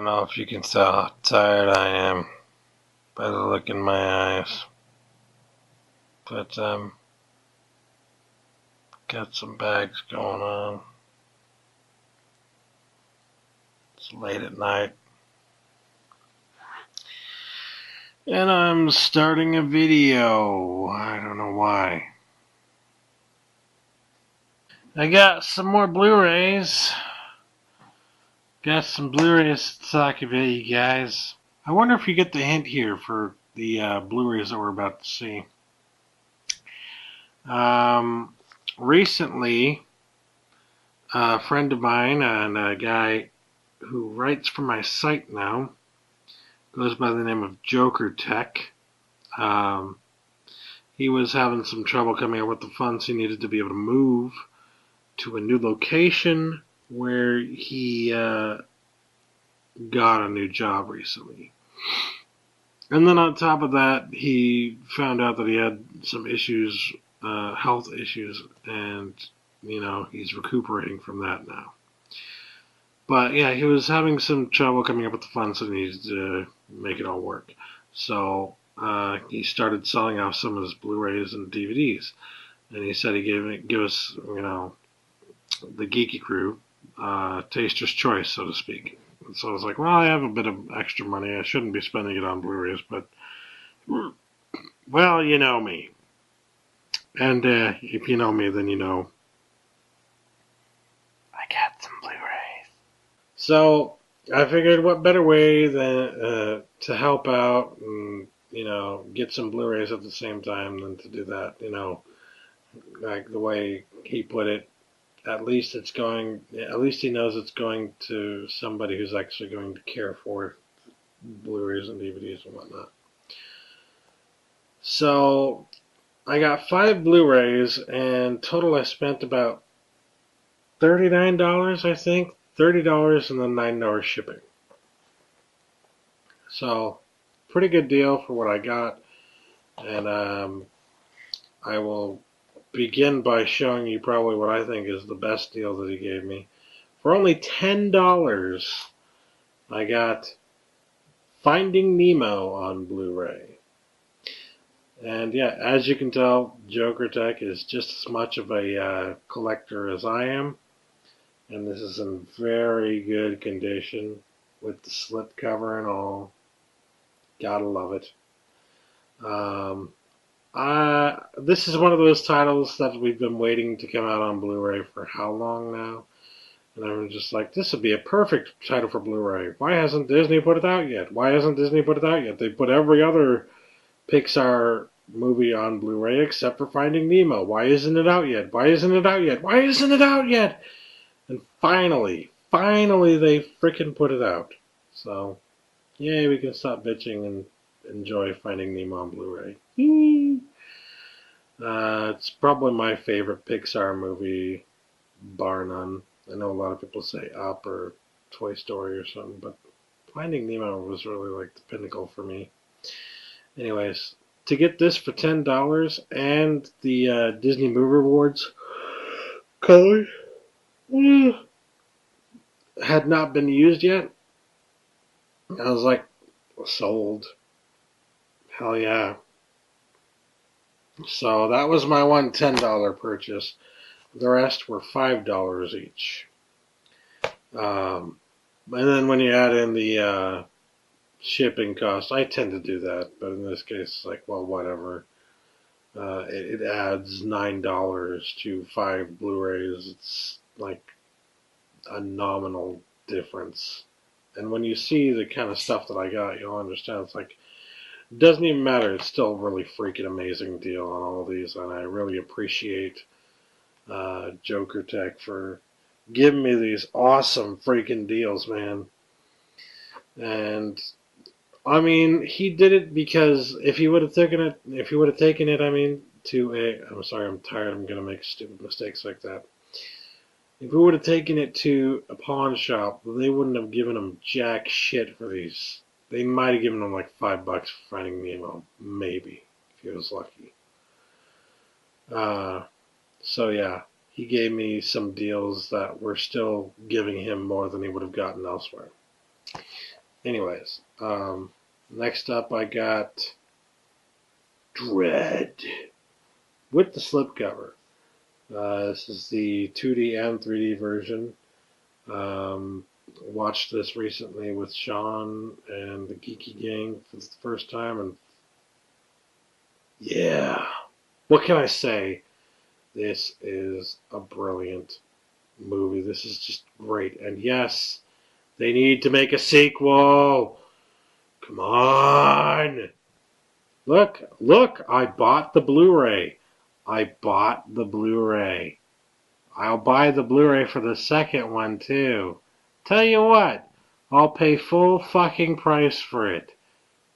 know if you can tell how tired I am by the look in my eyes. But, got some bags going on. It's late at night. And I'm starting a video. I don't know why. I got some more Blu-rays. Got some Blu-rays to talk about, you guys. I wonder if you get the hint here for the Blu-rays that we're about to see. Recently, a friend of mine and a guy who writes for my site now goes by the name of Jokertech. He was having some trouble coming up with the funds he needed to be able to move to a new location where he got a new job recently. And then on top of that, he found out that he had some issues, health issues, and, you know, he's recuperating from that now. But yeah, he was having some trouble coming up with the funds and he needed to make it all work. So he started selling off some of his Blu-rays and DVDs. And he said he'd give us, you know, the geeky crew, taster's choice, so to speak. And so I was like, well, I have a bit of extra money. I shouldn't be spending it on Blu-rays, but, well, you know me. And if you know me, then you know I got some Blu-rays. So I figured what better way than to help out and, you know, get some Blu-rays at the same time than to do that, you know, like the way he put it. At least he knows it's going to somebody who's actually going to care for Blu-rays and DVDs and whatnot. So I got 5 Blu-rays, and total I spent about $39, I think. $30 and then $9 shipping. So, pretty good deal for what I got. And I will begin by showing you probably what I think is the best deal that he gave me. For only $10, I got Finding Nemo on Blu-ray. And yeah, as you can tell, Jokertech is just as much of a collector as I am. And this is in very good condition with the slipcover and all. Gotta love it. This is one of those titles that we've been waiting to come out on Blu-ray for how long now? And I'm just like, this would be a perfect title for Blu-ray. Why hasn't Disney put it out yet? Why hasn't Disney put it out yet? They put every other Pixar movie on Blu-ray except for Finding Nemo. Why isn't it out yet? Why isn't it out yet? Why isn't it out yet? And finally they frickin' put it out. So, yay, we can stop bitching and enjoy Finding Nemo on Blu-ray. It's probably my favorite Pixar movie, bar none. I know a lot of people say Up or Toy Story or something, but Finding Nemo was really like the pinnacle for me. Anyways, to get this for $10 and the Disney Movie Awards color had not been used yet, I was like, sold. Hell yeah. So that was my one $10 purchase. The rest were $5 each. And then when you add in the shipping cost, I tend to do that, but in this case, it's like, well, whatever. It adds $9 to 5 Blu-rays. It's like a nominal difference. And when you see the kind of stuff that I got, you'll understand it's like, it doesn't even matter. It's still a really freaking amazing deal on all of these, and I really appreciate Jokertech for giving me these awesome freaking deals, man. And I mean, he did it because if he would have taken it, I mean, to a, I'm sorry, I'm tired, I'm gonna make stupid mistakes like that. If we would have taken it to a pawn shop, they wouldn't have given him jack shit for these. They might have given him like $5 for Finding Nemo, maybe, if he was lucky. So yeah, he gave me some deals that were still giving him more than he would have gotten elsewhere. Anyways, next up I got Dread with the slipcover. This is the 2D and 3D version. Watched this recently with Sean and the Geeky Gang for the first time, and yeah, what can I say? This is a brilliant movie. This is just great. And yes, they need to make a sequel. Come on. Look, I bought the Blu-ray. I bought the Blu-ray. I'll buy the Blu-ray for the second one, too. Tell you what, I'll pay full fucking price for it.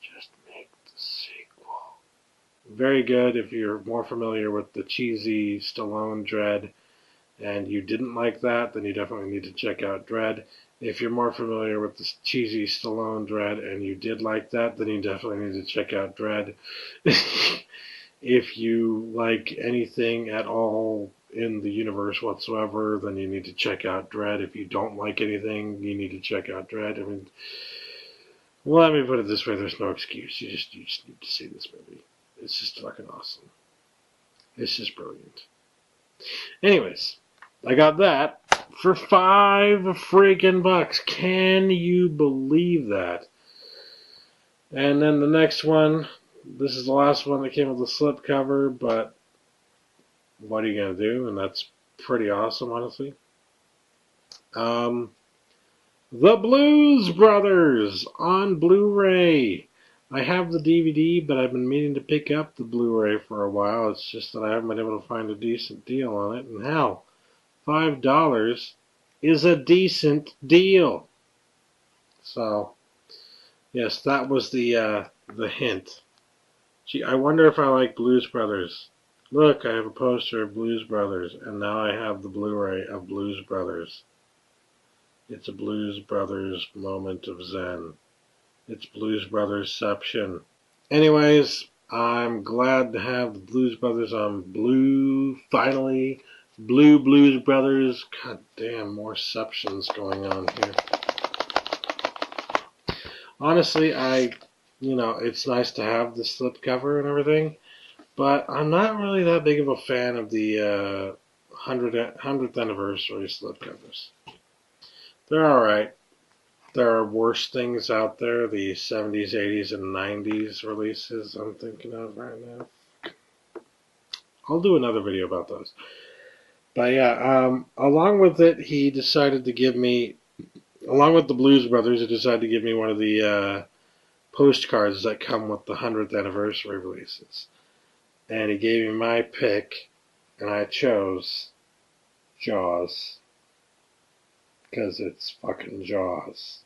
Just make the sequel. Very good if you're more familiar with the cheesy Stallone Dread and you didn't like that, then you definitely need to check out Dread. If you're more familiar with the cheesy Stallone Dread and you did like that, then you definitely need to check out Dread. If you like anything at all in the universe whatsoever, then you need to check out Dread. If you don't like anything, you need to check out Dread. I mean, well, let me put it this way: there's no excuse. You just need to see this movie. It's just fucking awesome. It's just brilliant. Anyways, I got that for $5 freaking bucks. Can you believe that? And then the next one, this is the last one that came with the slipcover, but what are you going to do? And that's pretty awesome, honestly. The Blues Brothers on Blu-ray. I have the DVD, but I've been meaning to pick up the Blu-ray for a while. It's just that I haven't been able to find a decent deal on it. And hell, $5 is a decent deal. So, yes, that was the hint. Gee, I wonder if I like Blues Brothers. Look, I have a poster of Blues Brothers, and now I have the Blu-ray of Blues Brothers. It's a Blues Brothers moment of zen. It's Blues Brothers-ception. Anyways, I'm glad to have the Blues Brothers on Blue, finally. Blue Blues Brothers. God damn, more ceptions going on here. Honestly, it's nice to have the slipcover and everything, but I'm not really that big of a fan of the 100th anniversary slipcovers. They're alright. There are worse things out there, the 70s, 80s, and 90s releases I'm thinking of right now. I'll do another video about those. But yeah, along with it, he decided to give me, along with the Blues Brothers, he decided to give me one of the postcards that come with the 100th anniversary releases. And he gave me my pick, and I chose Jaws. Because it's fucking Jaws.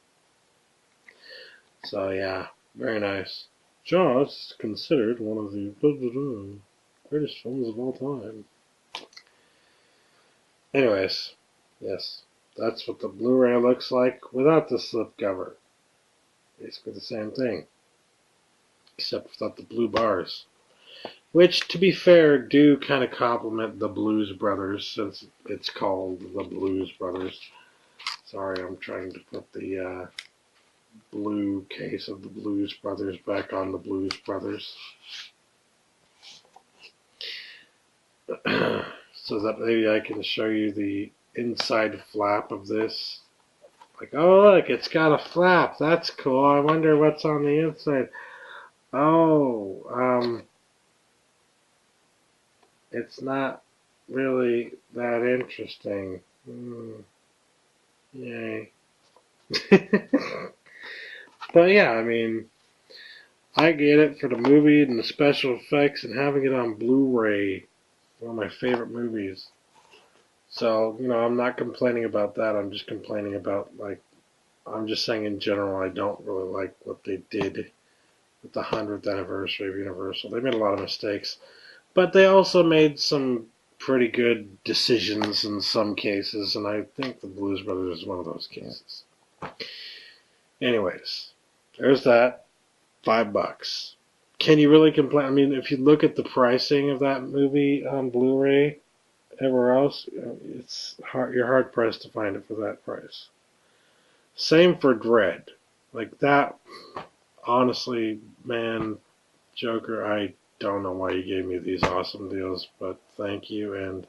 So yeah, very nice. Jaws is considered one of the greatest films of all time. Anyways, yes, that's what the Blu-ray looks like without the slipcover. Basically the same thing, except without the blue bars. Which, to be fair, do kind of complement the Blues Brothers, since it's called the Blues Brothers. Sorry, I'm trying to put the blue case of the Blues Brothers back on the Blues Brothers. So that maybe I can show you the inside flap of this. Like, oh look, it's got a flap. That's cool. I wonder what's on the inside. Oh, it's not really that interesting. Yay. But yeah, I mean, I get it for the movie and the special effects and having it on Blu-ray. One of my favorite movies. So, I'm not complaining about that. I'm just complaining about, I'm just saying in general, I don't really like what they did with the 100th anniversary of Universal. They made a lot of mistakes. But they also made some pretty good decisions in some cases, and I think the Blues Brothers is one of those cases. Anyways, there's that. $5. Can you really complain? I mean, if you look at the pricing of that movie on Blu-ray, everywhere else, it's hard. You're hard pressed to find it for that price. Same for Dread. Like that, honestly, man, Joker, I don't know why you gave me these awesome deals, but thank you, and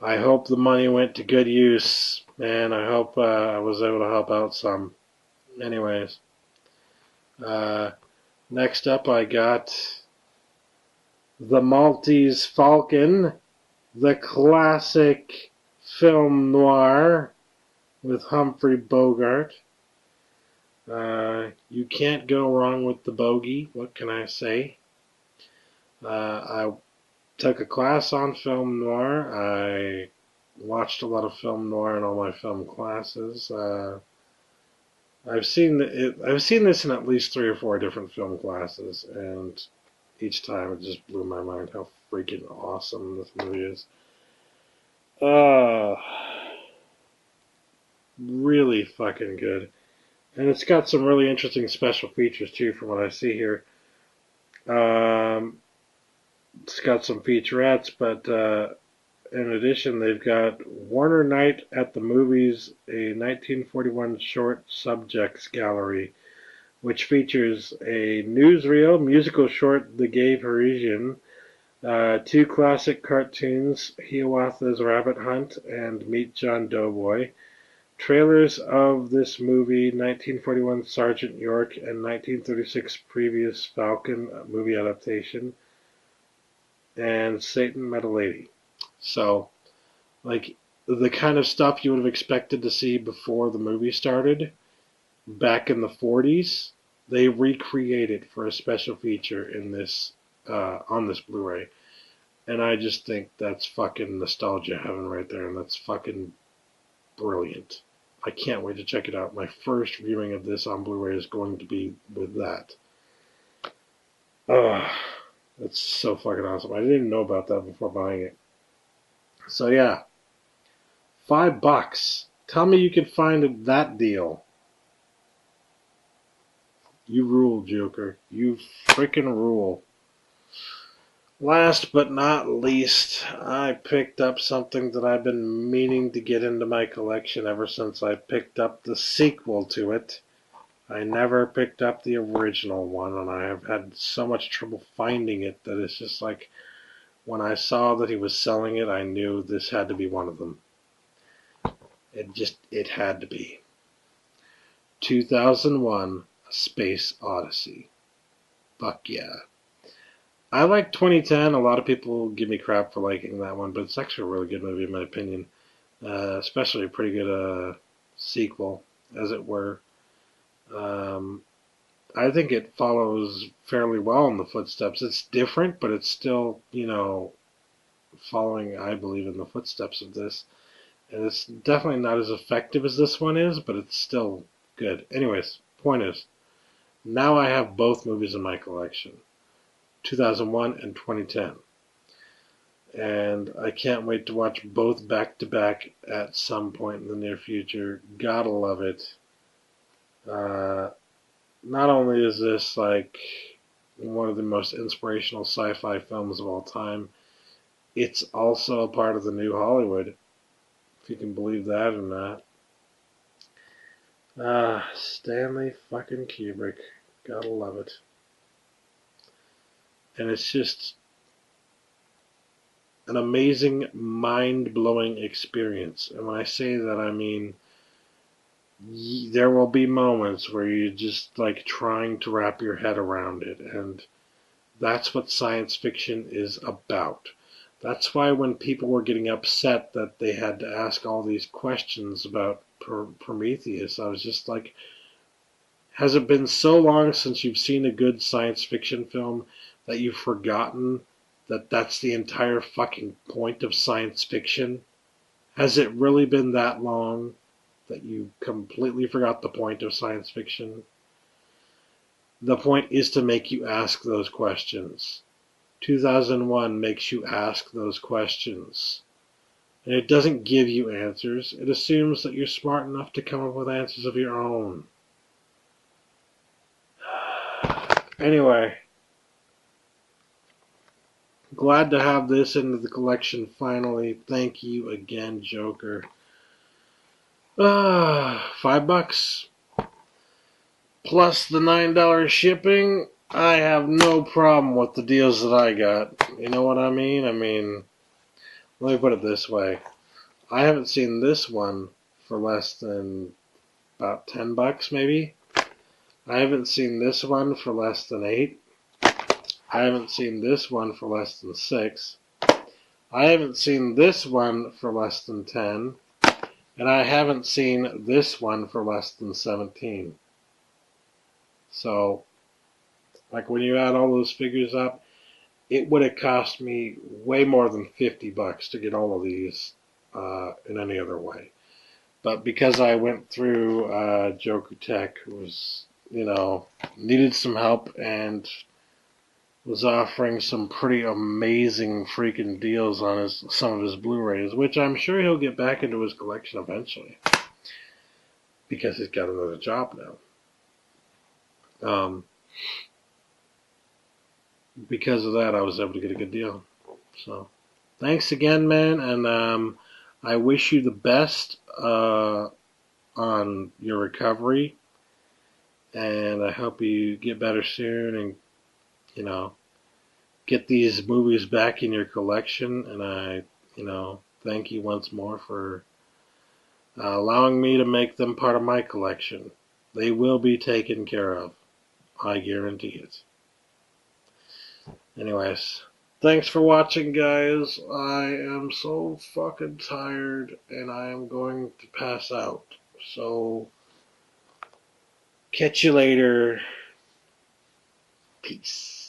I hope the money went to good use, man. I hope I was able to help out some. Anyways, uh, next up I got The Maltese Falcon, the classic film noir with Humphrey Bogart. You can't go wrong with the bogey. What can I say? I took a class on film noir. I watched a lot of film noir in all my film classes. I've seen this in at least 3 or 4 different film classes, and each time it just blew my mind how freaking awesome this movie is. Uh, really fucking good. And it's got some really interesting special features too, from what I see here. Um, it's got some featurettes, but in addition, they've got Warner Night at the Movies, a 1941 short subjects gallery, which features a newsreel, musical short The Gay Parisian, 2 classic cartoons, Hiawatha's Rabbit Hunt and Meet John Doughboy, trailers of this movie, 1941 Sergeant York and 1936 Previous Falcon movie adaptation, and Satan Met a Lady. So, like, the kind of stuff you would have expected to see before the movie started, back in the 40s, they recreated for a special feature in this, on this Blu-ray. And I just think that's fucking nostalgia heaven right there, and that's fucking brilliant. I can't wait to check it out. My first viewing of this on Blu-ray is going to be with that. Oh, that's so fucking awesome. I didn't even know about that before buying it. So yeah, $5. Tell me you can find that deal. You rule, Joker. You freaking rule. Last but not least, I picked up something that I've been meaning to get into my collection ever since I picked up the sequel to it. I never picked up the original one, and I have had so much trouble finding it that it's just like, when I saw that he was selling it, I knew this had to be one of them. It had to be. 2001, A Space Odyssey. Fuck yeah. I like 2010. A lot of people give me crap for liking that one, but it's actually a really good movie in my opinion. Especially a pretty good sequel, as it were. I think it follows fairly well in the footsteps. It's different, but it's still, following, I believe, in the footsteps of this. And it's definitely not as effective as this one is, but it's still good. Anyways, point is, now I have both movies in my collection, 2001 and 2010. And I can't wait to watch both back to back at some point in the near future. Gotta love it. Not only is this like one of the most inspirational sci-fi films of all time, it's also a part of the new Hollywood, if you can believe that or not. Stanley fucking Kubrick. Gotta love it. And it's just an amazing, mind-blowing experience. And when I say that, I mean there will be moments where you're just like trying to wrap your head around it, and that's what science fiction is about. That's why when people were getting upset that they had to ask all these questions about Prometheus, I was just like, has it been so long since you've seen a good science fiction film that you've forgotten that that's the entire fucking point of science fiction? Has it really been that long that you completely forgot the point of science fiction? The point is to make you ask those questions. 2001 makes you ask those questions. And it doesn't give you answers. It assumes that you're smart enough to come up with answers of your own. Anyway, glad to have this into the collection finally. Thank you again, Joker. $5. plus the $9 shipping, I have no problem with the deals that I got. You know what I mean? I mean, let me put it this way. I haven't seen this one for less than about $10 maybe. I haven't seen this one for less than $8. I haven't seen this one for less than $6. I haven't seen this one for less than $10. And I haven't seen this one for less than $17. So, like when you add all those figures up, it would have cost me way more than $50 to get all of these in any other way. But because I went through Jokertech, who was, needed some help and was offering some pretty amazing freaking deals on some of his Blu-rays, which I'm sure he'll get back into his collection eventually because he's got another job now. Because of that, I was able to get a good deal. So, thanks again, man, and I wish you the best on your recovery, and I hope you get better soon and, get these movies back in your collection, and I, thank you once more for allowing me to make them part of my collection. They will be taken care of. I guarantee it. Anyways, thanks for watching, guys. I am so fucking tired, and I am going to pass out. So, catch you later. Peace.